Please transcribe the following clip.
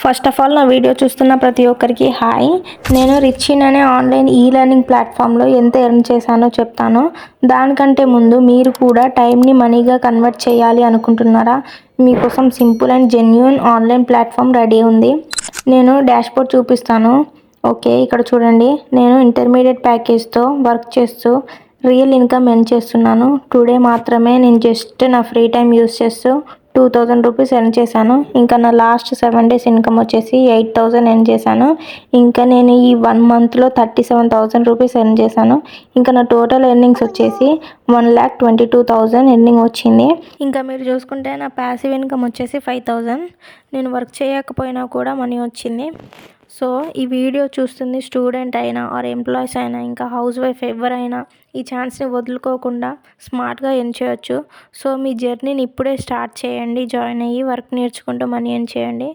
First of all నా video చూస్తున్న ప్రతి ఒక్కరికి హాయ్. నేను రిచ్చిన్ అనే ఆన్లైన్ లెర్నింగ్ ప్లాట్ఫామ్లో ఎంత ఎర్న్ చేశానో చెప్తాను. దానికంటే ముందు మీరు కూడా టైంని మనీగా కన్వర్ట్ చేయాలి అనుకుంటున్నారా? మీకోసం simple and genuine online platform ready ఉంది. నేను డాష్బోర్డ్ చూపిస్తాను. ఓకే, ఇక్కడ చూడండి. నేను ఇంటర్మీడియట్ ప్యాకేజ్తో వర్క్ చేస్తూ రియల్ ఇన్కమ్ ఎర్న్ చేస్తున్నాను. టుడే మాత్రమే నేను జస్ట్ నా ఫ్రీ టైం యూస్ చేస్తూ 2000 రూపీస్ ఎర్న్ చేశాను. ఇంకా నా లాస్ట్ 7 days ఇన్కమ్ వచ్చేసి 8000 ఎర్న్ చేశాను. ఇంకా నేను ఈ 1 monthలో 37,000 రూపీస్ ఎర్న్ చేశాను. ఇంకా నా టోటల్ ఎర్నింగ్స్ వచ్చేసి 1,22,000 ఎర్నింగ్ వచ్చింది. ఇంకా మీరు చూసుకుంటే నా ప్యాసివ్ ఇన్కమ్ వచ్చేసి 5,000. నేను వర్క్ చేయకపోయినా కూడా మనీ వచ్చింది. సో ఈ వీడియో చూస్తుంది స్టూడెంట్ అయినా ఆర్ ఎంప్లాయీస్ అయినా ఇంకా హౌస్ వైఫ్ ఎవరైనా ఈ ఛాన్స్ని వదులుకోకుండా స్మార్ట్గా ఎర్న్ చేయొచ్చు. సో మీ జర్నీని ఇప్పుడే స్టార్ట్ చేయండి. జాయిన్ అయ్యి వర్క్ నేర్చుకుంటూ మనీ ఎర్న్ చేయండి.